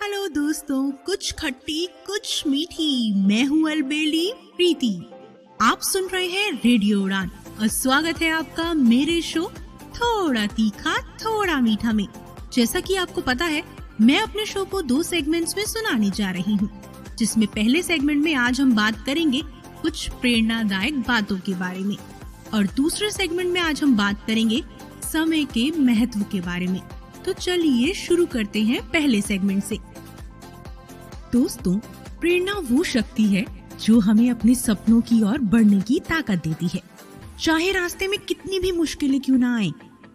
Hello दोस्तों, कुछ खट्टी कुछ मीठी। मैं हूँ अलबेली प्रीति। आप सुन रहे हैं रेडियो उड़ान और स्वागत है आपका मेरे शो थोड़ा तीखा थोड़ा मीठा में। जैसा कि आपको पता है, मैं अपने शो को 2 सेगमेंट्स में सुनाने जा रही हूँ, जिसमें पहले सेगमेंट में आज हम बात करेंगे कुछ प्रेरणादायक बातों के बारे में और दूसरे सेगमेंट में आज हम बात करेंगे समय के महत्व के बारे में। तो चलिए शुरू करते हैं पहले सेगमेंट से। दोस्तों, प्रेरणा वो शक्ति है जो हमें अपने सपनों की ओर बढ़ने की ताकत देती है। चाहे रास्ते में कितनी भी मुश्किलें क्यों ना आए,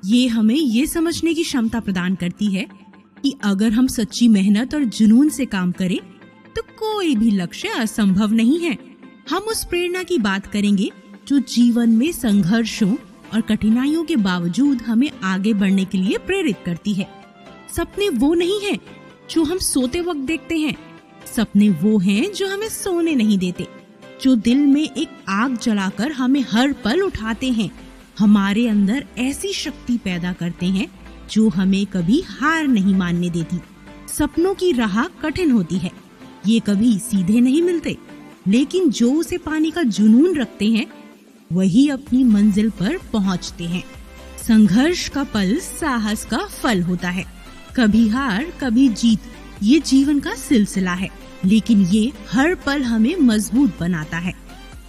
ये हमें ये समझने की क्षमता प्रदान करती है कि अगर हम सच्ची मेहनत और जुनून से काम करें तो कोई भी लक्ष्य असंभव नहीं है। हम उस प्रेरणा की बात करेंगे जो जीवन में संघर्षों और कठिनाइयों के बावजूद हमें आगे बढ़ने के लिए प्रेरित करती है। सपने वो नहीं हैं जो हम सोते वक्त देखते हैं, सपने वो हैं जो हमें सोने नहीं देते, जो दिल में एक आग जलाकर हमें हर पल उठाते हैं, हमारे अंदर ऐसी शक्ति पैदा करते हैं जो हमें कभी हार नहीं मानने देती। सपनों की राह कठिन होती है, ये कभी सीधे नहीं मिलते, लेकिन जो उसे पाने का जुनून रखते हैं वही अपनी मंजिल पर पहुंचते हैं। संघर्ष का पल साहस का फल होता है। कभी हार कभी जीत, ये जीवन का सिलसिला है, लेकिन ये हर पल हमें मजबूत बनाता है।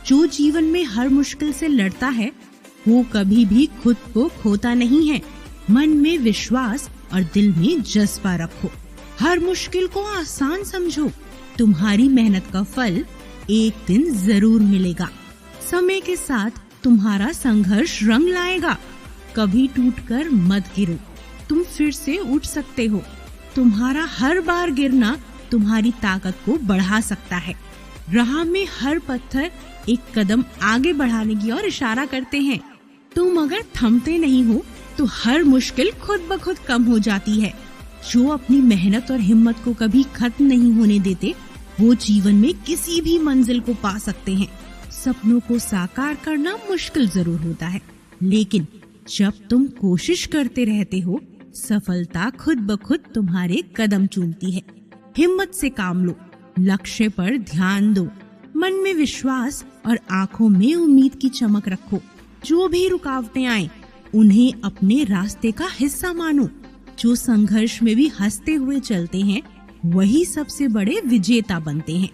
जो जीवन में हर मुश्किल से लड़ता है वो कभी भी खुद को खोता नहीं है। मन में विश्वास और दिल में जज्बा रखो। हर मुश्किल को आसान समझो। तुम्हारी मेहनत का फल एक दिन जरूर मिलेगा। समय के साथ तुम्हारा संघर्ष रंग लाएगा। कभी टूटकर मत गिरो, तुम फिर से उठ सकते हो। तुम्हारा हर बार गिरना तुम्हारी ताकत को बढ़ा सकता है। राह में हर पत्थर एक कदम आगे बढ़ाने की ओर इशारा करते हैं। तुम अगर थमते नहीं हो तो हर मुश्किल खुद ब खुद कम हो जाती है। जो अपनी मेहनत और हिम्मत को कभी खत्म नहीं होने देते, वो जीवन में किसी भी मंजिल को पा सकते हैं। सपनों को साकार करना मुश्किल जरूर होता है, लेकिन जब तुम कोशिश करते रहते हो, सफलता खुद ब खुद तुम्हारे कदम चूमती है। हिम्मत से काम लो, लक्ष्य पर ध्यान दो, मन में विश्वास और आंखों में उम्मीद की चमक रखो। जो भी रुकावटें आए, उन्हें अपने रास्ते का हिस्सा मानो। जो संघर्ष में भी हंसते हुए चलते हैं, वही सबसे बड़े विजेता बनते हैं।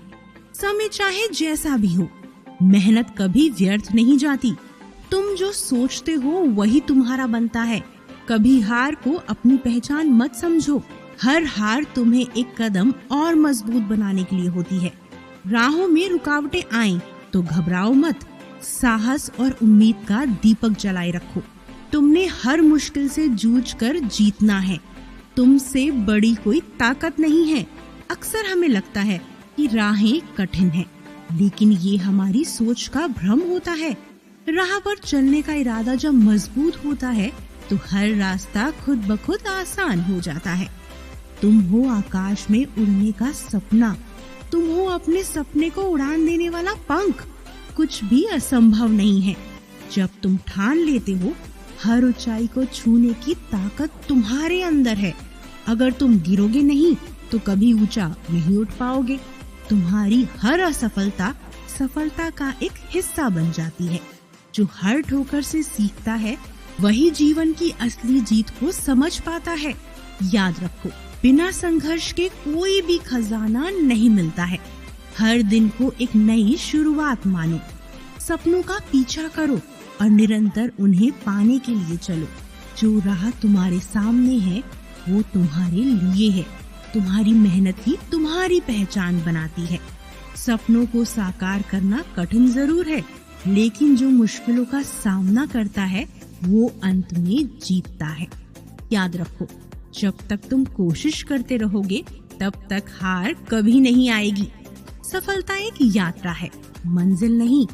समय चाहे जैसा भी हो, मेहनत कभी व्यर्थ नहीं जाती। तुम जो सोचते हो वही तुम्हारा बनता है। कभी हार को अपनी पहचान मत समझो। हर हार तुम्हें एक कदम और मजबूत बनाने के लिए होती है। राहों में रुकावटें आएं तो घबराओ मत। साहस और उम्मीद का दीपक जलाए रखो। तुमने हर मुश्किल से जूझकर जीतना है। तुमसे बड़ी कोई ताकत नहीं है। अक्सर हमें लगता है कि राहें कठिन हैं, लेकिन ये हमारी सोच का भ्रम होता है। राह पर चलने का इरादा जब मजबूत होता है तो हर रास्ता खुद ब खुद आसान हो जाता है। तुम हो आकाश में उड़ने का सपना, तुम हो अपने सपने को उड़ान देने वाला पंख। कुछ भी असंभव नहीं है जब तुम ठान लेते हो। हर ऊंचाई को छूने की ताकत तुम्हारे अंदर है। अगर तुम गिरोगे नहीं तो कभी ऊंचा नहीं उठ पाओगे। तुम्हारी हर असफलता सफलता का एक हिस्सा बन जाती है। जो हर ठोकर से सीखता है वही जीवन की असली जीत को समझ पाता है। याद रखो, बिना संघर्ष के कोई भी खजाना नहीं मिलता है। हर दिन को एक नई शुरुआत मानो। सपनों का पीछा करो और निरंतर उन्हें पाने के लिए चलो। जो राह तुम्हारे सामने है वो तुम्हारे लिए है। तुम्हारी मेहनत ही तुम्हारी पहचान बनाती है। सपनों को साकार करना कठिन जरूर है, लेकिन जो मुश्किलों का सामना करता है वो अंत में जीतता है। याद रखो, जब तक तुम कोशिश करते रहोगे तब तक हार कभी नहीं आएगी। सफलता एक यात्रा है, मंजिल नहीं।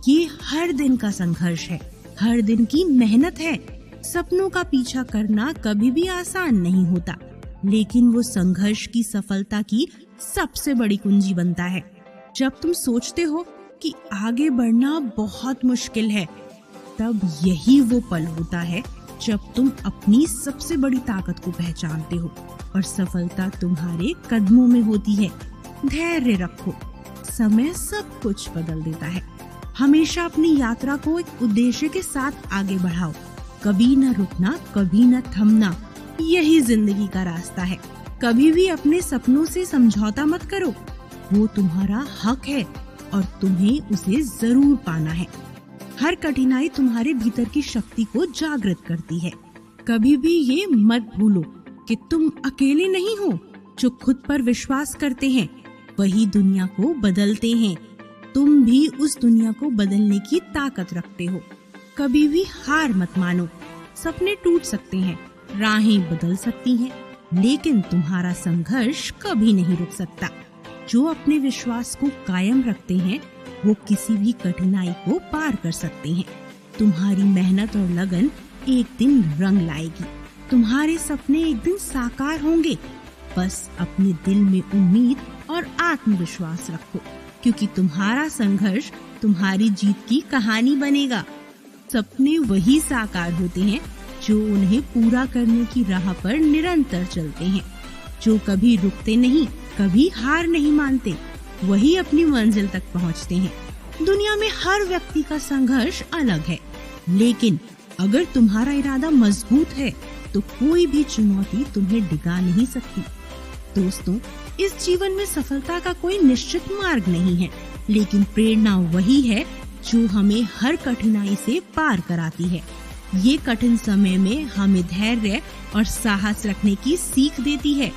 ये हर दिन का संघर्ष है, हर दिन की मेहनत है। सपनों का पीछा करना कभी भी आसान नहीं होता, लेकिन वो संघर्ष की सफलता की सबसे बड़ी कुंजी बनता है। जब तुम सोचते हो कि आगे बढ़ना बहुत मुश्किल है, तब यही वो पल होता है जब तुम अपनी सबसे बड़ी ताकत को पहचानते हो। और सफलता तुम्हारे कदमों में होती है। धैर्य रखो, समय सब कुछ बदल देता है। हमेशा अपनी यात्रा को एक उद्देश्य के साथ आगे बढ़ाओ। कभी न रुकना, कभी न थमना, यही जिंदगी का रास्ता है। कभी भी अपने सपनों से समझौता मत करो, वो तुम्हारा हक है और तुम्हें उसे जरूर पाना है। हर कठिनाई तुम्हारे भीतर की शक्ति को जागृत करती है। कभी भी ये मत भूलो कि तुम अकेले नहीं हो। जो खुद पर विश्वास करते हैं वही दुनिया को बदलते हैं। तुम भी उस दुनिया को बदलने की ताकत रखते हो। कभी भी हार मत मानो। सपने टूट सकते हैं, राहें बदल सकती हैं, लेकिन तुम्हारा संघर्ष कभी नहीं रुक सकता। जो अपने विश्वास को कायम रखते हैं वो किसी भी कठिनाई को पार कर सकते हैं। तुम्हारी मेहनत और लगन एक दिन रंग लाएगी। तुम्हारे सपने एक दिन साकार होंगे। बस अपने दिल में उम्मीद और आत्मविश्वास रखो, क्योंकि तुम्हारा संघर्ष तुम्हारी जीत की कहानी बनेगा। सपने वही साकार होते हैं जो उन्हें पूरा करने की राह पर निरंतर चलते हैं। जो कभी रुकते नहीं, कभी हार नहीं मानते, वही अपनी मंजिल तक पहुंचते हैं। दुनिया में हर व्यक्ति का संघर्ष अलग है, लेकिन अगर तुम्हारा इरादा मजबूत है तो कोई भी चुनौती तुम्हें डिगा नहीं सकती। दोस्तों, इस जीवन में सफलता का कोई निश्चित मार्ग नहीं है, लेकिन प्रेरणा वही है जो हमें हर कठिनाई से पार कराती है। ये कठिन समय में हमें धैर्य और साहस रखने की सीख देती है।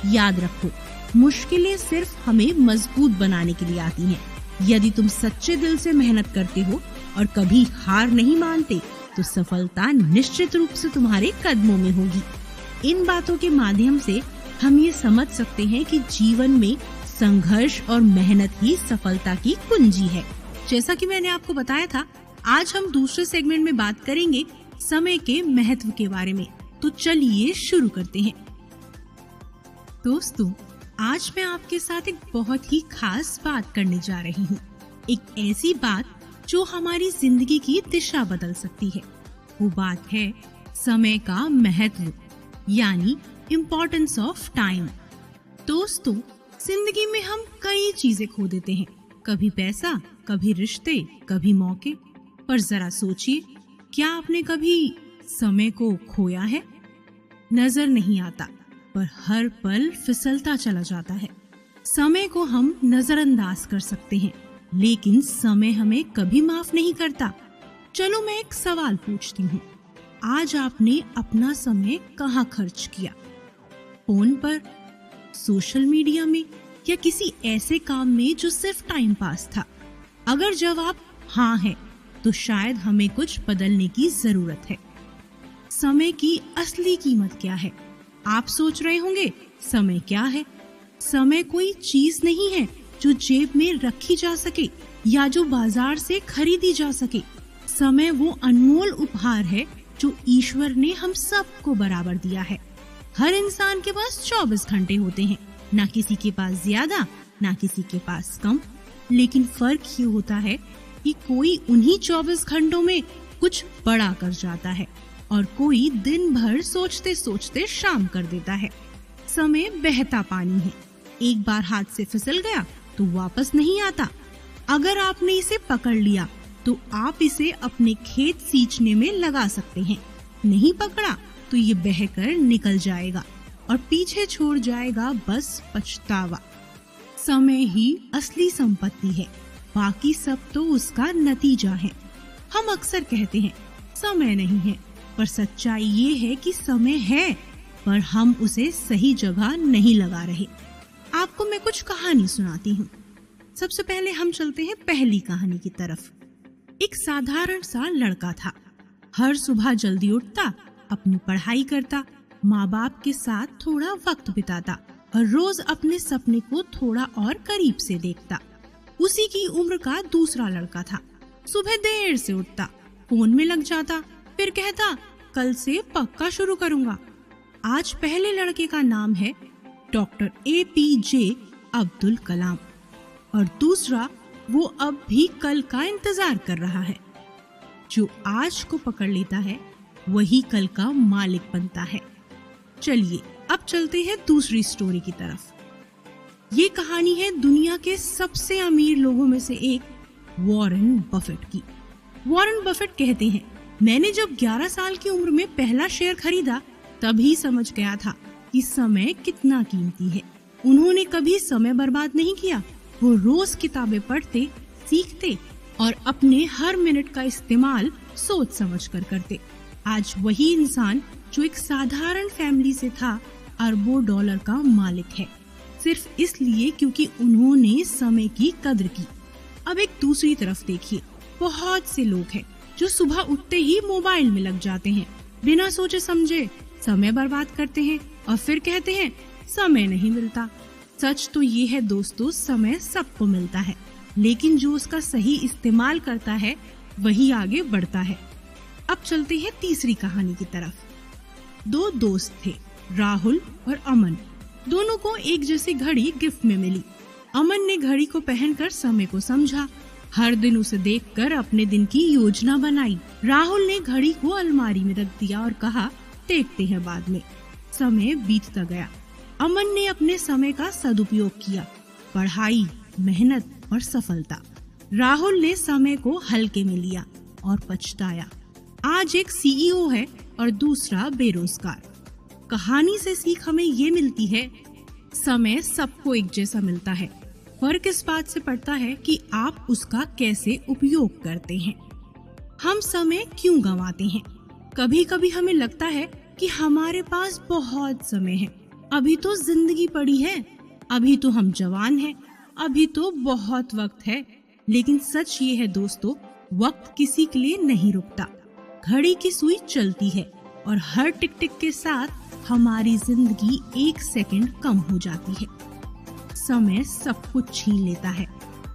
याद रखो, मुश्किलें सिर्फ हमें मजबूत बनाने के लिए आती हैं। यदि तुम सच्चे दिल से मेहनत करते हो और कभी हार नहीं मानते, तो सफलता निश्चित रूप से तुम्हारे कदमों में होगी। इन बातों के माध्यम से हम ये समझ सकते हैं कि जीवन में संघर्ष और मेहनत ही सफलता की कुंजी है। जैसा कि मैंने आपको बताया था, आज हम दूसरे सेगमेंट में बात करेंगे समय के महत्व के बारे में। तो चलिए शुरू करते हैं। दोस्तों, आज मैं आपके साथ एक बहुत ही खास बात करने जा रही हूँ। एक ऐसी बात जो हमारी जिंदगी की दिशा बदल सकती है। वो बात है समय का महत्व, यानी इम्पोर्टेंस ऑफ टाइम। दोस्तों, जिंदगी में हम कई चीजें खो देते हैं। कभी पैसा, कभी रिश्ते, कभी मौके। पर जरा सोचिए, क्या आपने कभी समय को खोया है? नजर नहीं आता, पर हर पल फिसलता चला जाता है। समय को हम नजरअंदाज कर सकते हैं, लेकिन समय हमें कभी माफ नहीं करता। चलो मैं एक सवाल पूछती हूँ। आज आपने अपना समय कहाँ खर्च किया? फोन पर, सोशल मीडिया में, या किसी ऐसे काम में जो सिर्फ टाइम पास था? अगर जवाब हाँ है, तो शायद हमें कुछ बदलने की जरूरत है। समय की असली कीमत क्या है? आप सोच रहे होंगे, समय क्या है? समय कोई चीज नहीं है जो जेब में रखी जा सके या जो बाजार से खरीदी जा सके। समय वो अनमोल उपहार है जो ईश्वर ने हम सबको बराबर दिया है। हर इंसान के पास 24 घंटे होते हैं, ना किसी के पास ज्यादा, ना किसी के पास कम। लेकिन फर्क ये होता है कि कोई उन्हीं 24 घंटों में कुछ बड़ा कर जाता है और कोई दिन भर सोचते सोचते शाम कर देता है। समय बहता पानी है, एक बार हाथ से फिसल गया तो वापस नहीं आता। अगर आपने इसे पकड़ लिया तो आप इसे अपने खेत सींचने में लगा सकते हैं। नहीं पकड़ा तो ये बहकर निकल जाएगा और पीछे छोड़ जाएगा बस पछतावा। समय ही असली संपत्ति है, बाकी सब तो उसका नतीजा है। हम अक्सर कहते हैं समय नहीं है, पर सच्चाई ये है कि समय है, पर हम उसे सही जगह नहीं लगा रहे। आपको मैं कुछ कहानी सुनाती हूँ। सबसे पहले हम चलते हैं पहली कहानी की तरफ। एक साधारण सा लड़का था। हर सुबह जल्दी उठता, अपनी पढ़ाई करता, माँ बाप के साथ थोड़ा वक्त बिताता और रोज अपने सपने को थोड़ा और करीब से देखता। उसी की उम्र का दूसरा लड़का था। सुबह देर से उठता, फोन में लग जाता, फिर कहता कल से पक्का शुरू करूंगा। आज पहले लड़के का नाम है डॉक्टर APJ अब्दुल कलाम और दूसरा वो अब भी कल का इंतजार कर रहा है। जो आज को पकड़ लेता है वही कल का मालिक बनता है। चलिए अब चलते हैं दूसरी स्टोरी की तरफ। ये कहानी है दुनिया के सबसे अमीर लोगों में से एक वॉरेन बफेट की। वॉरेन बफेट कहते हैं, मैंने जब 11 साल की उम्र में पहला शेयर खरीदा तभी समझ गया था कि समय कितना कीमती है। उन्होंने कभी समय बर्बाद नहीं किया। वो रोज किताबें पढ़ते, सीखते और अपने हर मिनट का इस्तेमाल सोच समझ कर करते। आज वही इंसान जो एक साधारण फैमिली से था, अरबों डॉलर का मालिक है, सिर्फ इसलिए क्योंकि उन्होंने समय की कद्र की। अब एक दूसरी तरफ देखिए, बहुत से लोग हैं जो सुबह उठते ही मोबाइल में लग जाते हैं, बिना सोचे समझे समय बर्बाद करते हैं और फिर कहते हैं समय नहीं मिलता। सच तो ये है दोस्तों, समय सबको मिलता है, लेकिन जो उसका सही इस्तेमाल करता है वही आगे बढ़ता है। अब चलते हैं तीसरी कहानी की तरफ। 2 दोस्त थे, राहुल और अमन। दोनों को एक जैसी घड़ी गिफ्ट में मिली। अमन ने घड़ी को पहनकर समय को समझा, हर दिन उसे देखकर अपने दिन की योजना बनाई। राहुल ने घड़ी को अलमारी में रख दिया और कहा, देखते हैं बाद में। समय बीतता गया। अमन ने अपने समय का सदुपयोग किया, पढ़ाई, मेहनत और सफलता। राहुल ने समय को हल्के में लिया और पछताया। आज एक सीईओ है और दूसरा बेरोजगार। कहानी से सीख हमें ये मिलती है, समय सबको एक जैसा मिलता है, फर्क इस बात से पड़ता है कि आप उसका कैसे उपयोग करते हैं। हम समय क्यों गंवाते हैं? कभी कभी हमें लगता है कि हमारे पास बहुत समय है, अभी तो जिंदगी पड़ी है, अभी तो हम जवान हैं, अभी तो बहुत वक्त है। लेकिन सच ये है दोस्तों, वक्त किसी के लिए नहीं रुकता। घड़ी की सुई चलती है और हर टिक टिक के साथ हमारी जिंदगी 1 सेकंड कम हो जाती है। समय सब कुछ छीन लेता है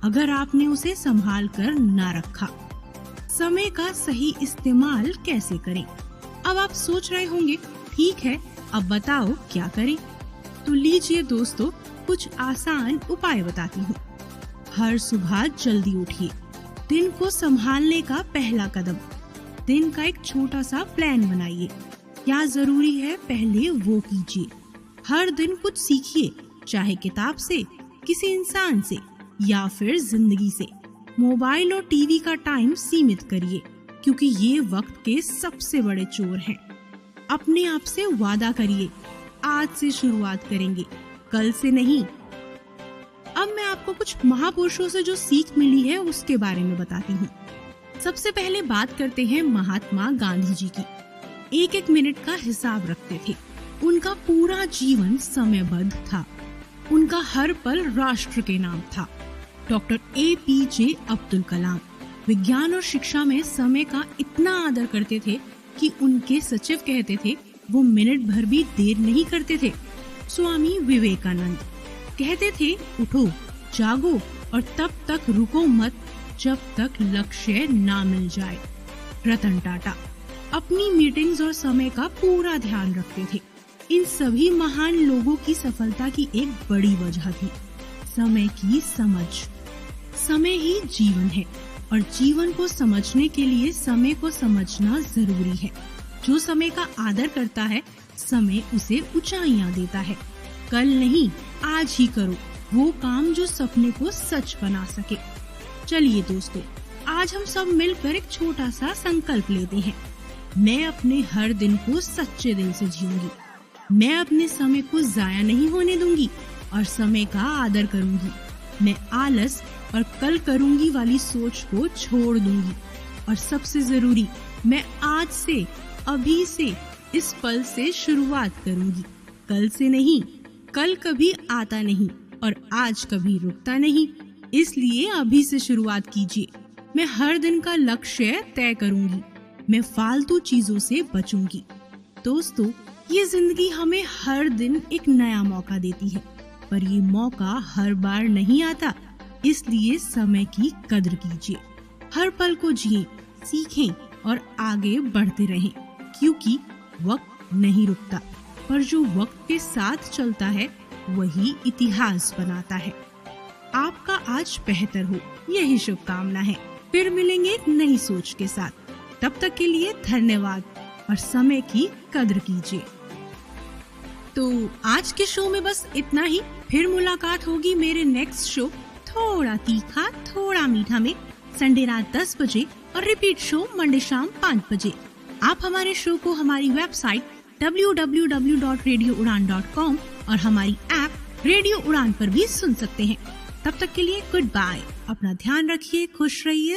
अगर आपने उसे संभाल कर ना रखा। समय का सही इस्तेमाल कैसे करें? अब आप सोच रहे होंगे, ठीक है, अब बताओ क्या करें? तो लीजिए दोस्तों, कुछ आसान उपाय बताती हूँ। हर सुबह जल्दी उठिए। दिन को संभालने का पहला कदम, दिन का एक छोटा सा प्लान बनाइए। क्या जरूरी है पहले वो कीजिए। हर दिन कुछ सीखिए, चाहे किताब से, किसी इंसान से या फिर जिंदगी से। मोबाइल और टीवी का टाइम सीमित करिए, क्योंकि ये वक्त के सबसे बड़े चोर हैं। अपने आप से वादा करिए, आज से शुरुआत करेंगे, कल से नहीं। अब मैं आपको कुछ महापुरुषों से जो सीख मिली है उसके बारे में बताती हूँ। सबसे पहले बात करते हैं महात्मा गांधी जी की। 1-1 मिनट का हिसाब रखते थे। उनका पूरा जीवन समयबद्ध था। उनका हर पल राष्ट्र के नाम था। डॉक्टर APJ अब्दुल कलाम विज्ञान और शिक्षा में समय का इतना आदर करते थे कि उनके सचिव कहते थे वो मिनट भर भी देर नहीं करते थे। स्वामी विवेकानंद कहते थे, उठो, जागो और तब तक रुको मत जब तक लक्ष्य ना मिल जाए। रतन टाटा अपनी मीटिंग्स और समय का पूरा ध्यान रखते थे। इन सभी महान लोगों की सफलता की एक बड़ी वजह थी समय की समझ। समय ही जीवन है और जीवन को समझने के लिए समय को समझना जरूरी है। जो समय का आदर करता है, समय उसे ऊंचाइयां देता है। कल नहीं, आज ही करो वो काम जो सपने को सच बना सके। चलिए दोस्तों, आज हम सब मिलकर एक छोटा सा संकल्प लेते हैं। मैं अपने हर दिन को सच्चे दिल से जीऊंगी। मैं अपने समय को जाया नहीं होने दूंगी और समय का आदर करूंगी। मैं आलस और कल करूंगी वाली सोच को छोड़ दूंगी। और सबसे जरूरी, मैं आज से, अभी से, इस पल से शुरुआत करूंगी, कल से नहीं। कल कभी आता नहीं और आज कभी रुकता नहीं, इसलिए अभी से शुरुआत कीजिए। मैं हर दिन का लक्ष्य तय करूंगी। मैं फालतू चीजों से बचूंगी। दोस्तों, ये जिंदगी हमें हर दिन एक नया मौका देती है, पर ये मौका हर बार नहीं आता। इसलिए समय की कद्र कीजिए। हर पल को जिए, सीखें और आगे बढ़ते रहें, क्योंकि वक्त नहीं रुकता, पर जो वक्त के साथ चलता है वही इतिहास बनाता है। आपका आज बेहतर हो, यही शुभकामना है। फिर मिलेंगे एक नई सोच के साथ। तब तक के लिए धन्यवाद और समय की कद्र कीजिए। तो आज के शो में बस इतना ही। फिर मुलाकात होगी मेरे नेक्स्ट शो थोड़ा तीखा थोड़ा मीठा में संडे रात 10 बजे और रिपीट शो मंडे शाम 5 बजे। आप हमारे शो को हमारी वेबसाइट www.radioudan.com और हमारी ऐप रेडियो उड़ान पर भी सुन सकते हैं। तब तक के लिए गुड बाय। अपना ध्यान रखिए, खुश रहिए,